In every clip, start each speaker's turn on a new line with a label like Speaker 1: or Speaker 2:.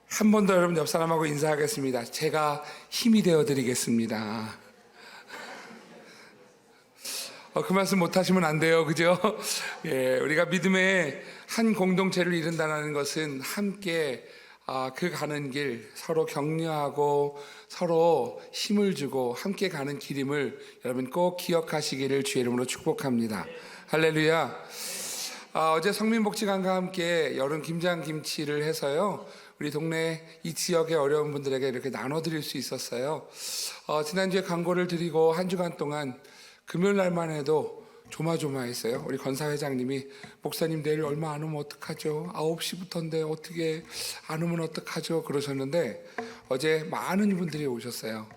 Speaker 1: 한 번 더 여러분 옆 사람하고 인사하겠습니다. 제가 힘이 되어 드리겠습니다. 그 말씀 못 하시면 안 돼요. 그죠? 예, 우리가 믿음의 한 공동체를 이룬다는 것은 함께 그 가는 길 서로 격려하고 서로 힘을 주고 함께 가는 길임을 여러분 꼭 기억하시기를 주의 이름으로 축복합니다. 할렐루야. 어제 성민복지관과 함께 여름 김장김치를 해서요, 우리 동네 이 지역의 어려운 분들에게 이렇게 나눠드릴 수 있었어요. 지난주에 광고를 드리고 한 주간 동안 금요일 날만 해도 조마조마했어요. 우리 권사 회장님이 목사님 내일 얼마 안 오면 어떡하죠? 9시부터인데 어떻게 안 오면 어떡하죠? 그러셨는데 어제 많은 분들이 오셨어요.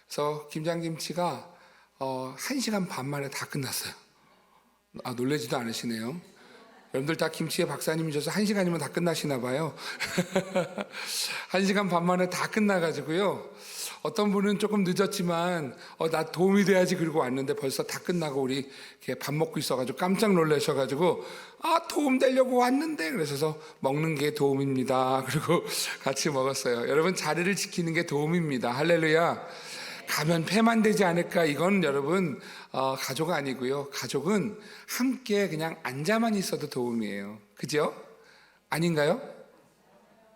Speaker 1: 그래서 김장김치가 1시간 반 만에 다 끝났어요. 놀라지도 않으시네요. 여러분들 다 김치에 박사님이셔서 1시간이면 다 끝나시나 봐요. 1시간 반 만에 다 끝나가지고요. 어떤 분은 조금 늦었지만 나 도움이 돼야지 그러고 왔는데 벌써 다 끝나고 우리 이렇게 밥 먹고 있어가지고 깜짝 놀라셔가지고 도움 되려고 왔는데 그러셔서 먹는 게 도움입니다. 그리고 같이 먹었어요. 여러분 자리를 지키는 게 도움입니다. 할렐루야. 가면 폐만 되지 않을까? 이건 여러분 가족 아니고요. 가족은 함께 그냥 앉아만 있어도 도움이에요. 그죠? 아닌가요?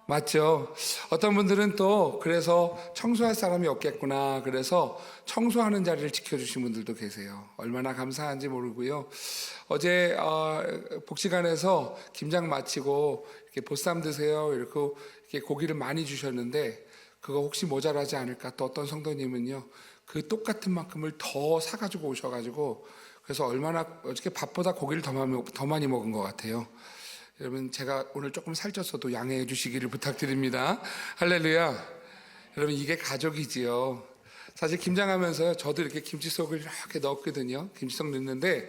Speaker 1: 맞죠? 어떤 분들은 또 그래서 청소할 사람이 없겠구나 그래서 청소하는 자리를 지켜주신 분들도 계세요. 얼마나 감사한지 모르고요. 어제 복지관에서 김장 마치고 이렇게 보쌈 드세요 이렇게 고기를 많이 주셨는데 그거 혹시 모자라지 않을까? 또 어떤 성도님은요, 그 똑같은 만큼을 더 사가지고 오셔가지고, 그래서 얼마나, 어저께 밥보다 고기를 더 많이 먹은 것 같아요. 여러분, 제가 오늘 조금 살쪘어도 양해해 주시기를 부탁드립니다. 할렐루야. 여러분, 이게 가족이지요. 사실 김장하면서요, 저도 이렇게 김치 속을 이렇게 넣었거든요. 김치속 넣는데,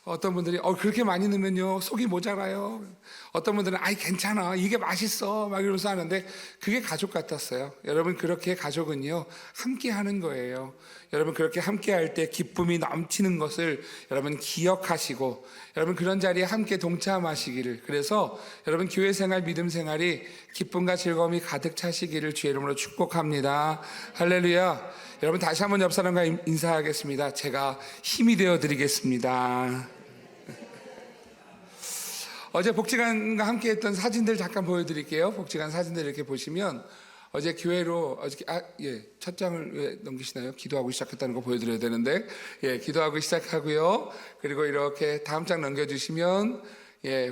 Speaker 1: 어떤 분들이 그렇게 많이 넣으면요 속이 모자라요. 어떤 분들은 괜찮아 이게 맛있어 막 이러면서 하는데 그게 가족 같았어요. 여러분 그렇게 가족은요 함께 하는 거예요. 여러분 그렇게 함께 할 때 기쁨이 넘치는 것을 여러분 기억하시고 여러분 그런 자리에 함께 동참하시기를, 그래서 여러분 교회 생활 믿음 생활이 기쁨과 즐거움이 가득 차시기를 주의 이름으로 축복합니다. 할렐루야. 여러분 다시 한번 옆 사람과 인사하겠습니다. 제가 힘이 되어 드리겠습니다. 어제 복지관과 함께 했던 사진들 잠깐 보여드릴게요. 복지관 사진들 이렇게 보시면 어제 교회로 첫 장을 왜 넘기시나요? 기도하고 시작했다는 거 보여드려야 되는데 기도하고 시작하고요. 그리고 이렇게 다음 장 넘겨주시면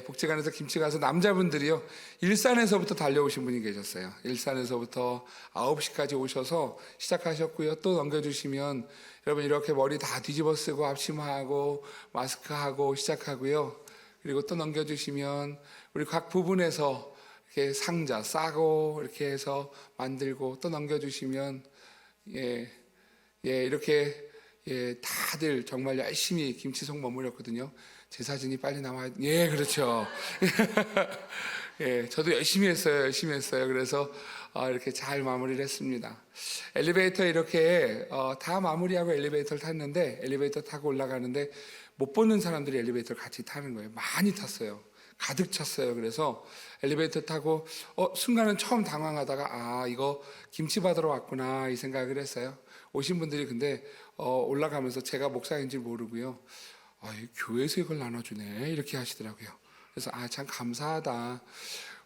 Speaker 1: 복지관에서 김치 가서 남자분들이요 일산에서부터 달려오신 분이 계셨어요. 일산에서부터 9시까지 오셔서 시작하셨고요. 또 넘겨주시면 여러분 이렇게 머리 다 뒤집어 쓰고 앞치마하고 마스크하고 시작하고요. 그리고 또 넘겨주시면 우리 각 부분에서 이렇게 상자 싸고 이렇게 해서 만들고, 또 넘겨주시면 이렇게 다들 정말 열심히 김치속 머무렸거든요. 제 사진이 빨리 나와야 그렇죠. 저도 열심히 했어요. 그래서 이렇게 잘 마무리를 했습니다. 엘리베이터 이렇게 다 마무리하고 엘리베이터를 탔는데, 엘리베이터 타고 올라가는데 못 보는 사람들이 엘리베이터를 같이 타는 거예요. 많이 탔어요. 가득 찼어요. 그래서 엘리베이터 타고 순간은 처음 당황하다가 이거 김치 받으러 왔구나 이 생각을 했어요. 오신 분들이 근데 올라가면서 제가 목사인지 모르고요, 교회에서 이걸 나눠주네 이렇게 하시더라고요. 그래서 참 감사하다.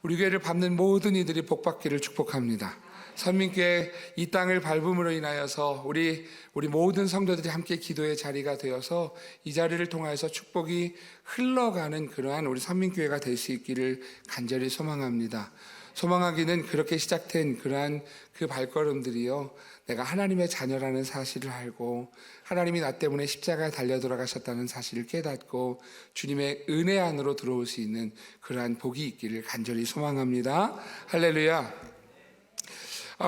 Speaker 1: 우리 교회를 밟는 모든 이들이 복받기를 축복합니다. 선민교회 이 땅을 밟음으로 인하여서 우리 모든 성도들이 함께 기도의 자리가 되어서 이 자리를 통하여서 축복이 흘러가는 그러한 우리 선민교회가 될 수 있기를 간절히 소망합니다. 소망하기는 그렇게 시작된 그러한 그 발걸음들이요, 내가 하나님의 자녀라는 사실을 알고 하나님이 나 때문에 십자가에 달려 돌아가셨다는 사실을 깨닫고 주님의 은혜 안으로 들어올 수 있는 그러한 복이 있기를 간절히 소망합니다. 할렐루야.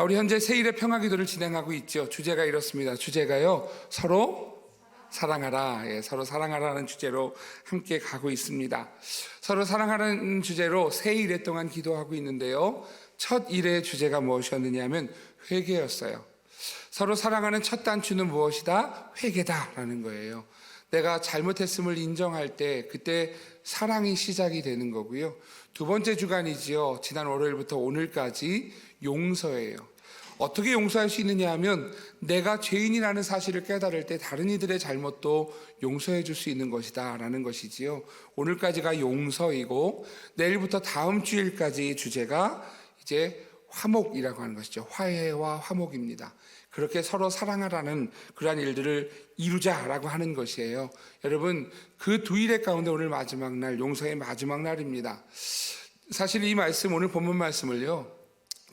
Speaker 1: 우리 현재 세일의 평화기도를 진행하고 있죠. 주제가 이렇습니다. 주제가요, 서로 사랑하라. 서로 사랑하라는 주제로 함께 가고 있습니다. 서로 사랑하라는 주제로 세 일에 동안 기도하고 있는데요, 첫 일의 주제가 무엇이었느냐 하면 회개였어요. 서로 사랑하는 첫 단추는 무엇이다? 회개다라는 거예요. 내가 잘못했음을 인정할 때 그때 사랑이 시작이 되는 거고요. 두 번째 주간이지요. 지난 월요일부터 오늘까지 용서예요. 어떻게 용서할 수 있느냐 하면 내가 죄인이라는 사실을 깨달을 때 다른 이들의 잘못도 용서해 줄 수 있는 것이다 라는 것이지요. 오늘까지가 용서이고 내일부터 다음 주일까지 주제가 이제 화목이라고 하는 것이죠. 화해와 화목입니다. 그렇게 서로 사랑하라는 그러한 일들을 이루자라고 하는 것이에요. 여러분, 그 두 일의 가운데 오늘 마지막 날, 용서의 마지막 날입니다. 사실 이 말씀, 오늘 본문 말씀을요,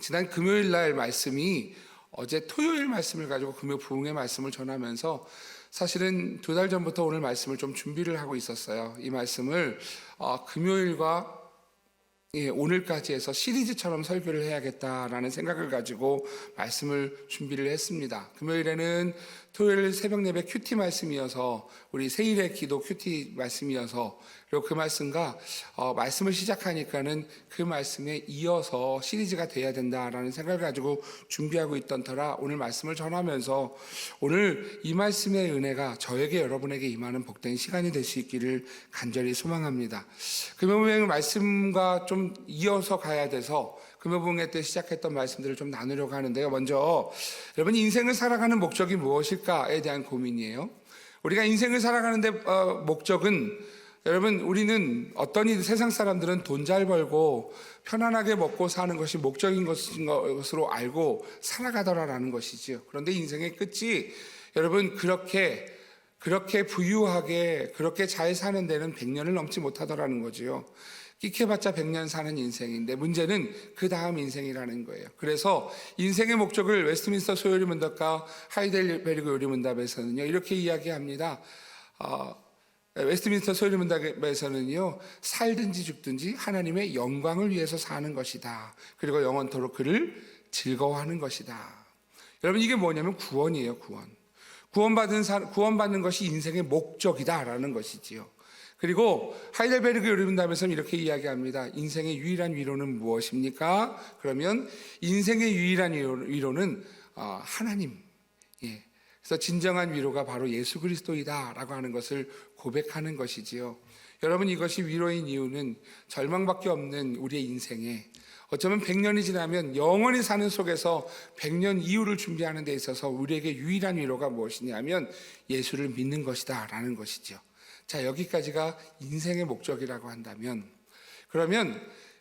Speaker 1: 지난 금요일 날 말씀이 어제 토요일 말씀을 가지고 금요 부흥의 말씀을 전하면서 사실은 2달 전부터 오늘 말씀을 좀 준비를 하고 있었어요. 이 말씀을 금요일과 오늘까지 해서 시리즈처럼 설교를 해야겠다라는 생각을 가지고 말씀을 준비를 했습니다. 금요일에는 토요일 새벽 예배 큐티 말씀이어서 우리 세일의 기도 큐티 말씀이어서 그리고 그 말씀과 말씀을 시작하니까는 그 말씀에 이어서 시리즈가 돼야 된다라는 생각을 가지고 준비하고 있던 터라 오늘 말씀을 전하면서 오늘 이 말씀의 은혜가 저에게 여러분에게 임하는 복된 시간이 될 수 있기를 간절히 소망합니다. 금요일 말씀과 좀 이어서 가야 돼서 금요봉회 때 시작했던 말씀들을 좀 나누려고 하는데요. 먼저 여러분 인생을 살아가는 목적이 무엇일까에 대한 고민이에요. 우리가 인생을 살아가는데 목적은 여러분 우리는 세상 사람들은 돈 잘 벌고 편안하게 먹고 사는 것이 목적인 것으로 알고 살아가더라라는 것이지요. 그런데 인생의 끝이 여러분 그렇게 부유하게 그렇게 잘 사는 데는 100년을 넘지 못하더라는 거지요. 끼케봤자 100년 사는 인생인데 문제는 그 다음 인생이라는 거예요. 그래서 인생의 목적을 웨스트민스터 소요리문답과 하이델베르그 요리문답에서는요 이렇게 이야기합니다. 웨스트민스터 소요리문답에서는요 살든지 죽든지 하나님의 영광을 위해서 사는 것이다. 그리고 영원토록 그를 즐거워하는 것이다. 여러분 이게 뭐냐면 구원이에요. 구원받는 것이 인생의 목적이다라는 것이지요. 그리고 하이델베르그 요리문답에서는 이렇게 이야기합니다. 인생의 유일한 위로는 무엇입니까? 그러면 인생의 유일한 위로는 하나님. 그래서 진정한 위로가 바로 예수 그리스도이다라고 하는 것을 고백하는 것이지요. 여러분 이것이 위로인 이유는 절망밖에 없는 우리의 인생에 어쩌면 100년이 지나면 영원히 사는 속에서 100년 이후를 준비하는 데 있어서 우리에게 유일한 위로가 무엇이냐면 예수를 믿는 것이다 라는 것이죠. 자, 여기까지가 인생의 목적이라고 한다면 그러면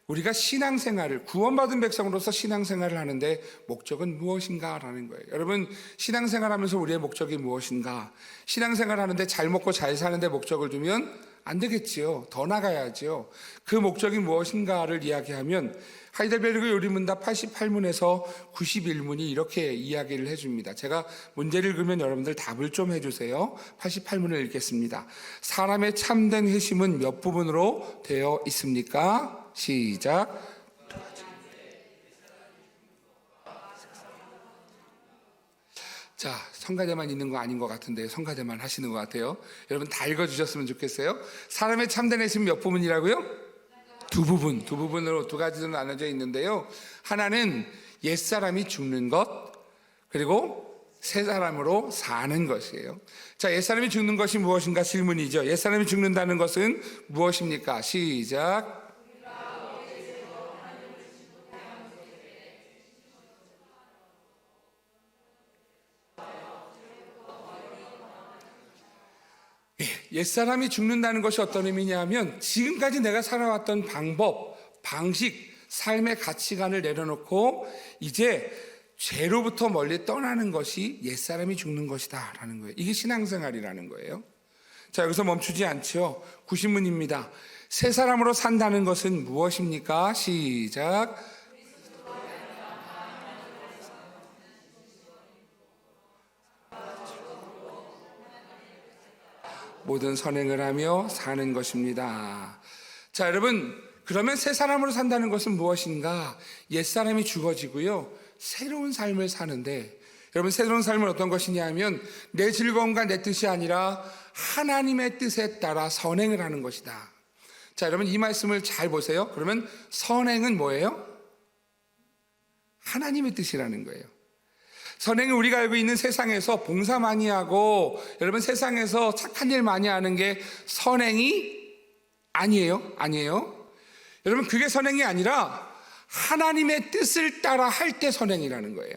Speaker 1: 우리가 신앙생활을 구원받은 백성으로서 신앙생활을 하는데 목적은 무엇인가라는 거예요. 여러분 신앙생활하면서 우리의 목적이 무엇인가? 신앙생활하는데 잘 먹고 잘 사는데 목적을 두면 안 되겠지요. 더 나가야지요. 그 목적이 무엇인가를 이야기하면 하이델베르그 요리문답 88문에서 91문이 이렇게 이야기를 해줍니다. 제가 문제를 읽으면 여러분들 답을 좀 해주세요. 88문을 읽겠습니다. 사람의 참된 회심은 몇 부분으로 되어 있습니까? 시작. 자, 성가대만 있는 거 아닌 것 같은데 성가대만 하시는 것 같아요. 여러분 다 읽어주셨으면 좋겠어요. 사람의 참된 회심은 몇 부분이라고요? 두 부분으로 두 가지로 나눠져 있는데요. 하나는 옛사람이 죽는 것, 그리고 새 사람으로 사는 것이에요. 자, 옛사람이 죽는 것이 무엇인가 질문이죠. 옛사람이 죽는다는 것은 무엇입니까? 시작. 옛사람이 죽는다는 것이 어떤 의미냐면 지금까지 내가 살아왔던 방법, 방식, 삶의 가치관을 내려놓고 이제 죄로부터 멀리 떠나는 것이 옛사람이 죽는 것이다 라는 거예요. 이게 신앙생활이라는 거예요. 자, 여기서 멈추지 않죠. 90문입니다. 새 사람으로 산다는 것은 무엇입니까? 시작. 모든 선행을 하며 사는 것입니다. 자, 여러분 그러면 새 사람으로 산다는 것은 무엇인가? 옛사람이 죽어지고요 새로운 삶을 사는데 여러분 새로운 삶은 어떤 것이냐 하면 내 즐거움과 내 뜻이 아니라 하나님의 뜻에 따라 선행을 하는 것이다. 자, 여러분 이 말씀을 잘 보세요. 그러면 선행은 뭐예요? 하나님의 뜻이라는 거예요. 선행이 우리가 알고 있는 세상에서 봉사 많이 하고 여러분 세상에서 착한 일 많이 하는 게 선행이 아니에요. 아니에요. 여러분 그게 선행이 아니라 하나님의 뜻을 따라 할 때 선행이라는 거예요.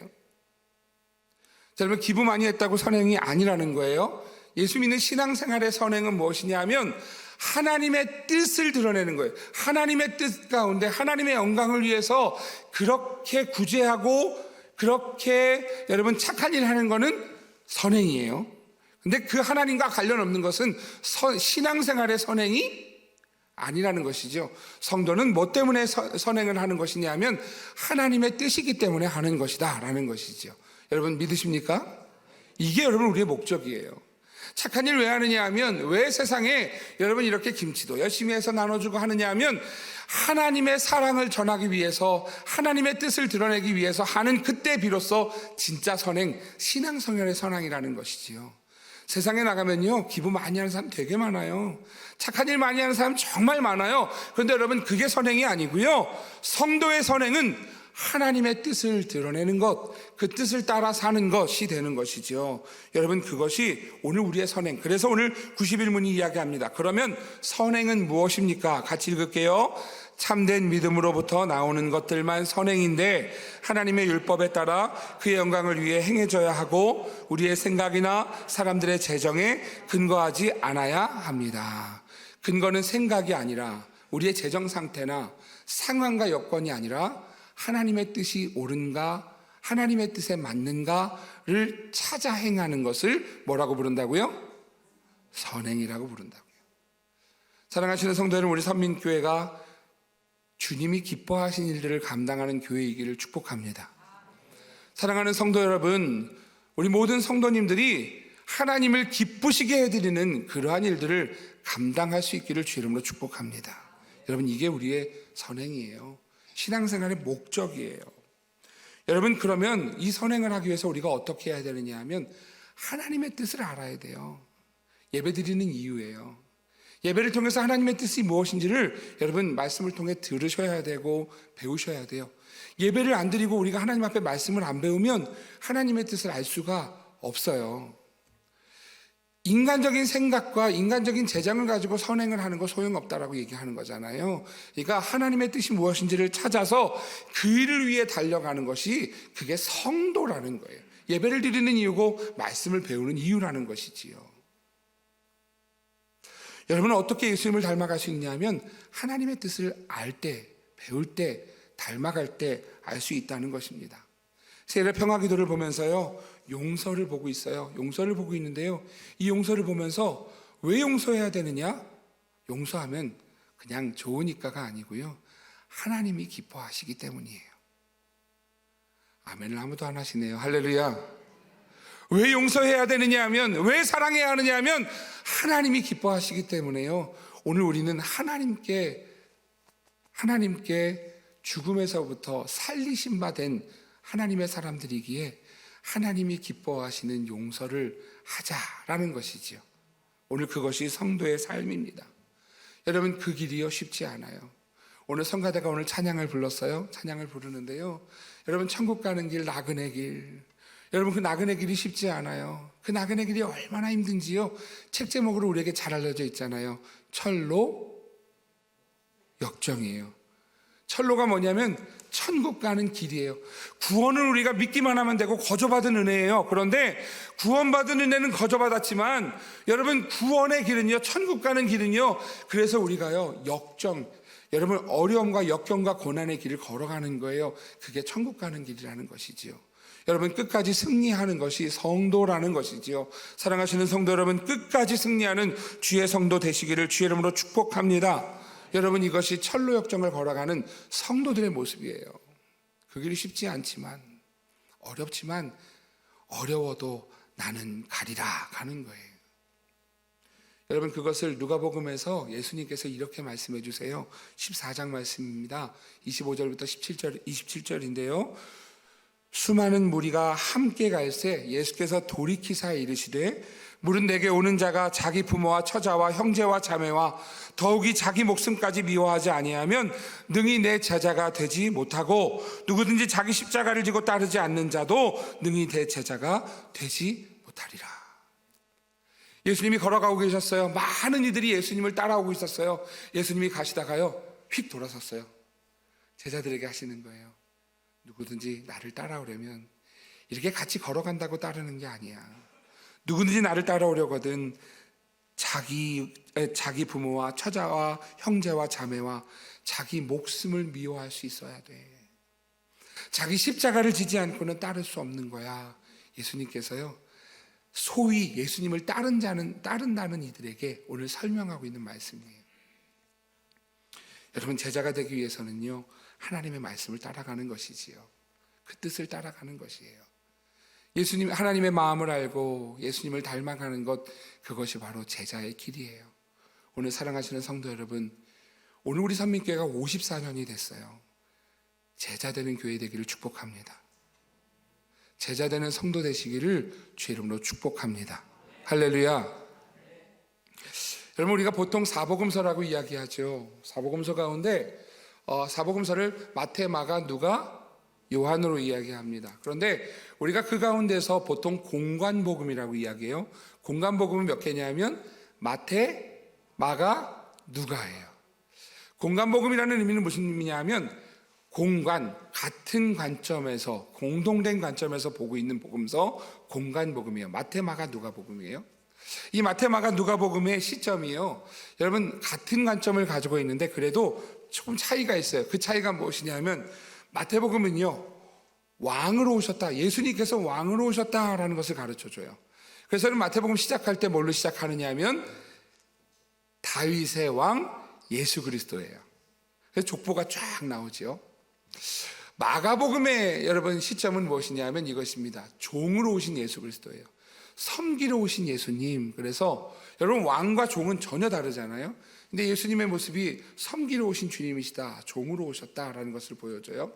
Speaker 1: 여러분 기부 많이 했다고 선행이 아니라는 거예요. 예수 믿는 신앙생활의 선행은 무엇이냐 하면 하나님의 뜻을 드러내는 거예요. 하나님의 뜻 가운데 하나님의 영광을 위해서 그렇게 구제하고 그렇게 여러분 착한 일 하는 거는 선행이에요. 근데 그 하나님과 관련 없는 것은 신앙생활의 선행이 아니라는 것이죠. 성도는 뭐 때문에 선행을 하는 것이냐 하면 하나님의 뜻이기 때문에 하는 것이다 라는 것이죠. 여러분 믿으십니까? 이게 여러분 우리의 목적이에요. 착한 일 왜 하느냐 하면 왜 세상에 여러분 이렇게 김치도 열심히 해서 나눠주고 하느냐 하면 하나님의 사랑을 전하기 위해서 하나님의 뜻을 드러내기 위해서 하는 그때 비로소 진짜 선행, 신앙생활의 선행이라는 것이지요. 세상에 나가면요 기부 많이 하는 사람 되게 많아요. 착한 일 많이 하는 사람 정말 많아요. 그런데 여러분 그게 선행이 아니고요, 성도의 선행은 하나님의 뜻을 드러내는 것, 그 뜻을 따라 사는 것이 되는 것이죠. 여러분 그것이 오늘 우리의 선행. 그래서 오늘 91문이 이야기합니다. 그러면 선행은 무엇입니까? 같이 읽을게요. 참된 믿음으로부터 나오는 것들만 선행인데 하나님의 율법에 따라 그의 영광을 위해 행해져야 하고 우리의 생각이나 사람들의 재정에 근거하지 않아야 합니다. 근거는 생각이 아니라 우리의 재정 상태나 상황과 여건이 아니라 하나님의 뜻이 옳은가, 하나님의 뜻에 맞는가를 찾아 행하는 것을 뭐라고 부른다고요? 선행이라고 부른다고요. 사랑하시는 성도 여러분, 우리 선민교회가 주님이 기뻐하신 일들을 감당하는 교회이기를 축복합니다. 사랑하는 성도 여러분, 우리 모든 성도님들이 하나님을 기쁘시게 해드리는 그러한 일들을 감당할 수 있기를 주 이름으로 축복합니다. 여러분 이게 우리의 선행이에요. 신앙생활의 목적이에요. 여러분 그러면 이 선행을 하기 위해서 우리가 어떻게 해야 되느냐 하면 하나님의 뜻을 알아야 돼요. 예배 드리는 이유예요. 예배를 통해서 하나님의 뜻이 무엇인지를 여러분 말씀을 통해 들으셔야 되고 배우셔야 돼요. 예배를 안 드리고 우리가 하나님 앞에 말씀을 안 배우면 하나님의 뜻을 알 수가 없어요. 인간적인 생각과 인간적인 재정을 가지고 선행을 하는 거 소용없다라고 얘기하는 거잖아요. 그러니까 하나님의 뜻이 무엇인지를 찾아서 그 일을 위해 달려가는 것이 그게 성도라는 거예요. 예배를 드리는 이유고 말씀을 배우는 이유라는 것이지요. 여러분은 어떻게 예수님을 닮아갈 수 있냐면 하나님의 뜻을 알 때, 배울 때, 닮아갈 때 알 수 있다는 것입니다. 세례 평화기도를 보면서요 용서를 보고 있어요. 용서를 보고 있는데요, 이 용서를 보면서 왜 용서해야 되느냐? 용서하면 그냥 좋으니까가 아니고요, 하나님이 기뻐하시기 때문이에요. 아멘을 아무도 안 하시네요. 할렐루야. 왜 용서해야 되느냐 하면, 왜 사랑해야 하느냐 하면 하나님이 기뻐하시기 때문에요. 오늘 우리는 하나님께 죽음에서부터 살리신 바 된 하나님의 사람들이기에 하나님이 기뻐하시는 용서를 하자라는 것이지요. 오늘 그것이 성도의 삶입니다. 여러분 그 길이요 쉽지 않아요. 오늘 성가대가 오늘 찬양을 불렀어요. 찬양을 부르는데요, 여러분 천국 가는 길, 나그네 길, 여러분 그 나그네 길이 쉽지 않아요. 그 나그네 길이 얼마나 힘든지요 책 제목으로 우리에게 잘 알려져 있잖아요. 철로 역정이에요. 철로가 뭐냐면 천국 가는 길이에요. 구원은 우리가 믿기만 하면 되고 거저받은 은혜예요. 그런데 구원받은 은혜는 거저받았지만 여러분 구원의 길은요, 천국 가는 길은요, 그래서 우리가요 역정, 여러분 어려움과 역경과 고난의 길을 걸어가는 거예요. 그게 천국 가는 길이라는 것이지요. 여러분 끝까지 승리하는 것이 성도라는 것이지요. 사랑하시는 성도 여러분, 끝까지 승리하는 주의 성도 되시기를 주의 이름으로 축복합니다. 여러분 이것이 철로 역정을 걸어가는 성도들의 모습이에요. 그 길이 쉽지 않지만, 어렵지만, 어려워도 나는 가리라 가는 거예요. 여러분 그것을 누가복음에서 예수님께서 이렇게 말씀해 주세요. 14장 말씀입니다. 25절부터 27절인데요. 수많은 무리가 함께 갈새 예수께서 돌이키사 이르시되 물은 내게 오는 자가 자기 부모와 처자와 형제와 자매와 더욱이 자기 목숨까지 미워하지 아니하면 능히 내 제자가 되지 못하고 누구든지 자기 십자가를 지고 따르지 않는 자도 능히 내 제자가 되지 못하리라. 예수님이 걸어가고 계셨어요. 많은 이들이 예수님을 따라오고 있었어요. 예수님이 가시다가요 휙 돌아섰어요. 제자들에게 하시는 거예요. 누구든지 나를 따라오려면 이렇게 같이 걸어간다고 따르는 게 아니야. 누구든지 나를 따라오려거든 자기 부모와 처자와 형제와 자매와 자기 목숨을 미워할 수 있어야 돼. 자기 십자가를 지지 않고는 따를 수 없는 거야. 예수님께서요 소위 예수님을 따른다는 이들에게 오늘 설명하고 있는 말씀이에요. 여러분, 제자가 되기 위해서는요 하나님의 말씀을 따라가는 것이지요. 그 뜻을 따라가는 것이에요. 예수님, 하나님의 마음을 알고 예수님을 닮아가는 것, 그것이 바로 제자의 길이에요. 오늘 사랑하시는 성도 여러분, 오늘 우리 선민교회가 54년이 됐어요. 제자 되는 교회 되기를 축복합니다. 제자 되는 성도 되시기를 주의 이름으로 축복합니다. 할렐루야. 여러분, 우리가 보통 사복음서라고 이야기하죠. 사복음서 가운데 사복음서를 마태, 마가, 누가, 요한으로 이야기합니다. 그런데 우리가 그 가운데서 보통 공관복음이라고 이야기해요. 공관복음은 몇 개냐면 마태, 마가, 누가예요. 공관복음이라는 의미는 무슨 의미냐면 공관, 같은 관점에서, 공동된 관점에서 보고 있는 복음서 공관복음이에요. 마태, 마가, 누가복음이에요. 이 마태, 마가, 누가복음의 시점이요 여러분 같은 관점을 가지고 있는데 그래도 조금 차이가 있어요. 그 차이가 무엇이냐면 마태복음은요 왕으로 오셨다, 예수님께서 왕으로 오셨다라는 것을 가르쳐줘요. 그래서 마태복음 시작할 때 뭘로 시작하느냐 하면 다윗의 왕 예수 그리스도예요. 그래서 족보가 쫙 나오죠. 마가복음의 여러분 시점은 무엇이냐면 이것입니다. 종으로 오신 예수 그리스도예요. 섬기러 오신 예수님. 그래서 여러분 왕과 종은 전혀 다르잖아요. 근데 예수님의 모습이 섬기러 오신 주님이시다, 종으로 오셨다라는 것을 보여줘요.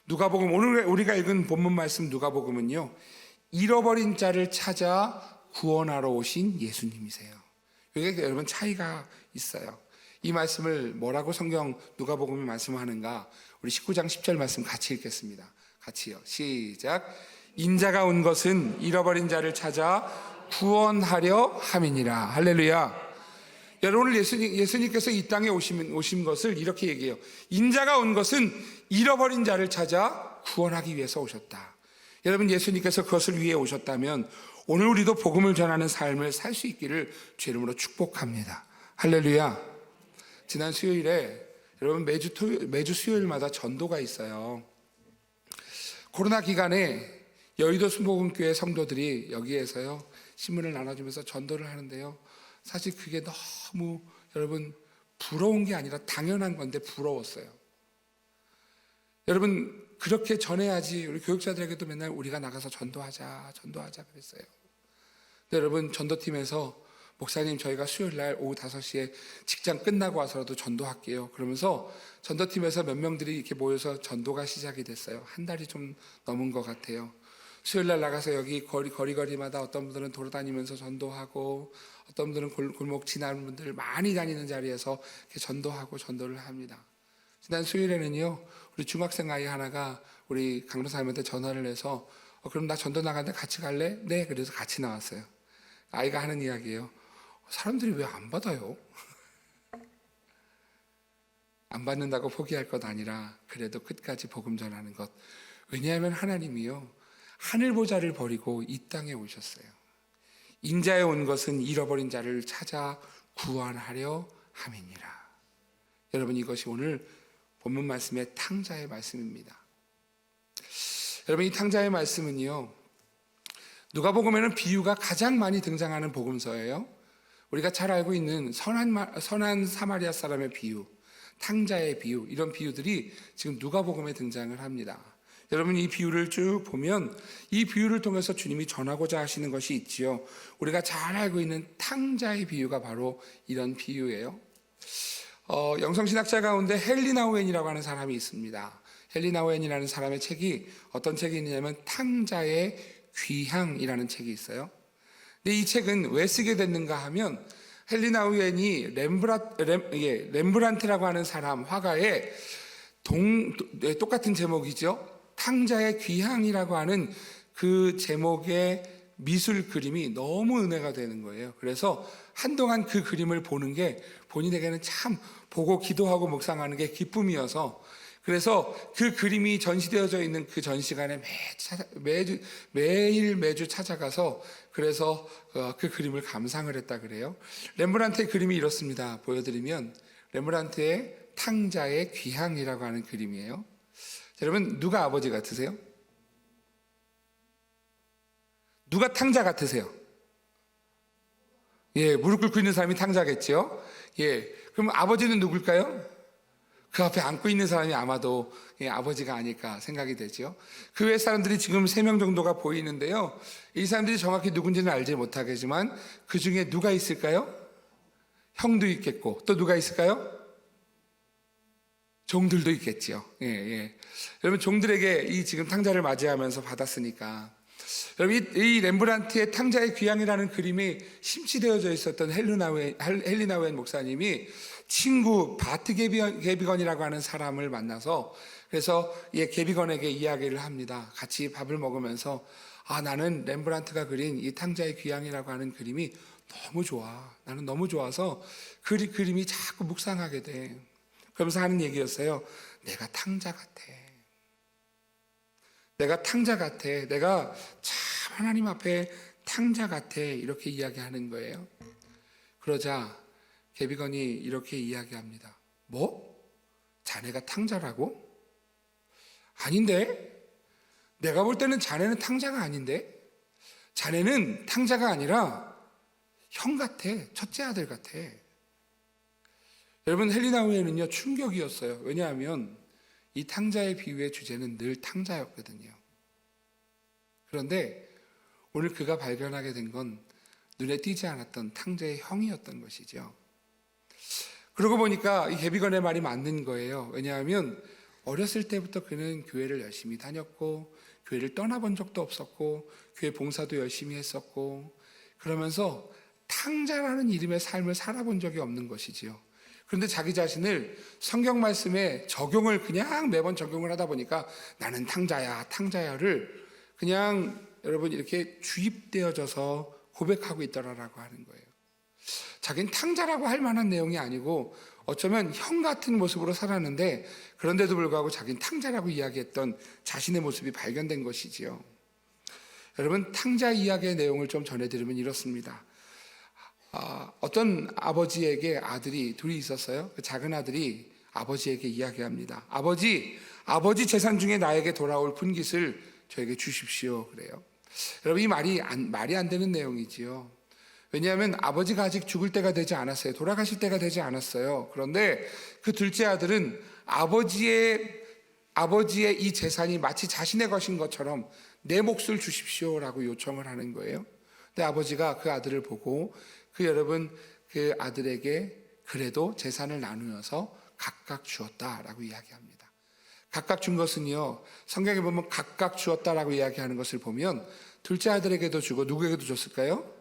Speaker 1: 누가복음, 오늘 우리가 읽은 본문 말씀 누가복음은요 잃어버린 자를 찾아 구원하러 오신 예수님이세요. 여기 여러분 차이가 있어요. 이 말씀을 뭐라고 성경 누가복음이 말씀하는가? 우리 19장 10절 말씀 같이 읽겠습니다. 같이요. 시작. 인자가 온 것은 잃어버린 자를 찾아 구원하려 함이니라. 할렐루야. 여러분, 오늘 예수님께서 이 땅에 오신 것을 이렇게 얘기해요. 인자가 온 것은 잃어버린 자를 찾아 구원하기 위해서 오셨다. 여러분, 예수님께서 그것을 위해 오셨다면 오늘 우리도 복음을 전하는 삶을 살 수 있기를 주의 이름으로 축복합니다. 할렐루야. 지난 수요일에 여러분 매주 수요일마다 전도가 있어요. 코로나 기간에 여의도 순복음교회 성도들이 여기에서요 신문을 나눠주면서 전도를 하는데요, 사실 그게 너무 여러분 부러운 게 아니라 당연한 건데 부러웠어요. 여러분, 그렇게 전해야지. 우리 교육자들에게도 맨날 우리가 나가서 전도하자 그랬어요. 근데 여러분, 전도팀에서 목사님, 저희가 수요일날 오후 5시에 직장 끝나고 와서라도 전도할게요. 그러면서 전도팀에서 몇 명들이 이렇게 모여서 전도가 시작이 됐어요. 한 달이 좀 넘은 것 같아요. 수요일날 나가서 여기 거리마다 어떤 분들은 돌아다니면서 전도하고, 어떤 분들은 골목 지나는 분들 많이 다니는 자리에서 이렇게 전도를 합니다. 지난 수요일에는요 우리 중학생 아이 하나가 우리 강도사님한테 전화를 해서 그럼 나 전도 나가는데 같이 갈래? 네. 그래서 같이 나왔어요. 아이가 하는 이야기예요. 사람들이 왜 안 받아요? 안 받는다고 포기할 것 아니라 그래도 끝까지 복음 전하는 것. 왜냐하면 하나님이요 하늘 보좌를 버리고 이 땅에 오셨어요. 인자에 온 것은 잃어버린 자를 찾아 구원하려 함이니라. 여러분, 이것이 오늘 본문 말씀의 탕자의 말씀입니다. 여러분, 이 탕자의 말씀은요 누가복음에는 비유가 가장 많이 등장하는 복음서예요. 우리가 잘 알고 있는 선한 사마리아 사람의 비유, 탕자의 비유, 이런 비유들이 지금 누가복음에 등장을 합니다. 여러분, 이 비유를 쭉 보면 이 비유를 통해서 주님이 전하고자 하시는 것이 있지요. 우리가 잘 알고 있는 탕자의 비유가 바로 이런 비유예요. 영성신학자 가운데 헨리 나우엔이라고 하는 사람이 있습니다. 헨리 나우엔이라는 사람의 책이 어떤 책이 있냐면 탕자의 귀향이라는 책이 있어요. 근데 이 책은 왜 쓰게 됐는가 하면 헨리 나우엔이 렘브란트라고 하는 사람 화가의 똑같은 제목이죠. 탕자의 귀향이라고 하는 그 제목의 미술 그림이 너무 은혜가 되는 거예요. 그래서 한동안 그 그림을 보는 게 본인에게는 참 보고 기도하고 묵상하는 게 기쁨이어서, 그래서 그 그림이 전시되어져 있는 그 전시관에 매주 찾아가서 그래서 그 그림을 감상을 했다 그래요. 렘브란트의 그림이 이렇습니다. 보여드리면 렘브란트의 탕자의 귀향이라고 하는 그림이에요. 자, 여러분 누가 아버지 같으세요? 누가 탕자 같으세요? 예, 무릎 꿇고 있는 사람이 탕자겠죠? 예, 그럼 아버지는 누굴까요? 그 앞에 앉고 있는 사람이 아마도 아버지가 아닐까 생각이 되죠. 그 외 사람들이 지금 3명 정도가 보이는데요. 이 사람들이 정확히 누군지는 알지 못하겠지만 그 중에 누가 있을까요? 형도 있겠고 또 누가 있을까요? 종들도 있겠죠. 예, 예. 여러분 종들에게 이 지금 탕자를 맞이하면서 받았으니까, 여러분 이 렘브란트의 탕자의 귀향이라는 그림이 심취되어져 있었던 헨리 나우엔 목사님이 친구 바트 게비건이라고 하는 사람을 만나서 그래서 게비건에게 이야기를 합니다. 같이 밥을 먹으면서 나는 렘브란트가 그린 이 탕자의 귀향이라고 하는 그림이 너무 좋아. 나는 너무 좋아서 그림이 자꾸 묵상하게 돼. 그러면서 하는 얘기였어요. 내가 탕자 같아. 내가 탕자 같아. 내가 참 하나님 앞에 탕자 같아. 이렇게 이야기하는 거예요. 그러자 게비건이 이렇게 이야기합니다. 뭐? 자네가 탕자라고? 아닌데? 내가 볼 때는 자네는 탕자가 아닌데? 자네는 탕자가 아니라 형 같아. 첫째 아들 같아. 여러분 헨리 나우엔은요 충격이었어요. 왜냐하면 이 탕자의 비유의 주제는 늘 탕자였거든요. 그런데 오늘 그가 발견하게 된 건 눈에 띄지 않았던 탕자의 형이었던 것이죠. 그러고 보니까 이 게비건의 말이 맞는 거예요. 왜냐하면 어렸을 때부터 그는 교회를 열심히 다녔고 교회를 떠나본 적도 없었고 교회 봉사도 열심히 했었고 그러면서 탕자라는 이름의 삶을 살아본 적이 없는 것이지요. 그런데 자기 자신을 성경 말씀에 적용을 그냥 매번 적용을 하다 보니까 나는 탕자야, 탕자야를 그냥 여러분 이렇게 주입되어져서 고백하고 있더라라고 하는 거예요. 자기는 탕자라고 할 만한 내용이 아니고 어쩌면 형 같은 모습으로 살았는데 그런데도 불구하고 자기는 탕자라고 이야기했던 자신의 모습이 발견된 것이지요. 여러분 탕자 이야기의 내용을 좀 전해드리면 이렇습니다. 어떤 아버지에게 아들이 둘이 있었어요. 그 작은 아들이 아버지에게 이야기합니다. 아버지 재산 중에 나에게 돌아올 분깃을 저에게 주십시오. 그래요. 여러분 이 말이 안 되는 내용이지요. 왜냐하면 아버지가 아직 죽을 때가 되지 않았어요. 돌아가실 때가 되지 않았어요. 그런데 그 둘째 아들은 아버지의 이 재산이 마치 자신의 것인 것처럼 내 몫을 주십시오라고 요청을 하는 거예요. 근데 아버지가 그 아들을 보고 그 아들에게 그래도 재산을 나누어서 각각 주었다라고 이야기합니다. 각각 준 것은요, 성경에 보면 각각 주었다라고 이야기하는 것을 보면 둘째 아들에게도 주고 누구에게도 줬을까요?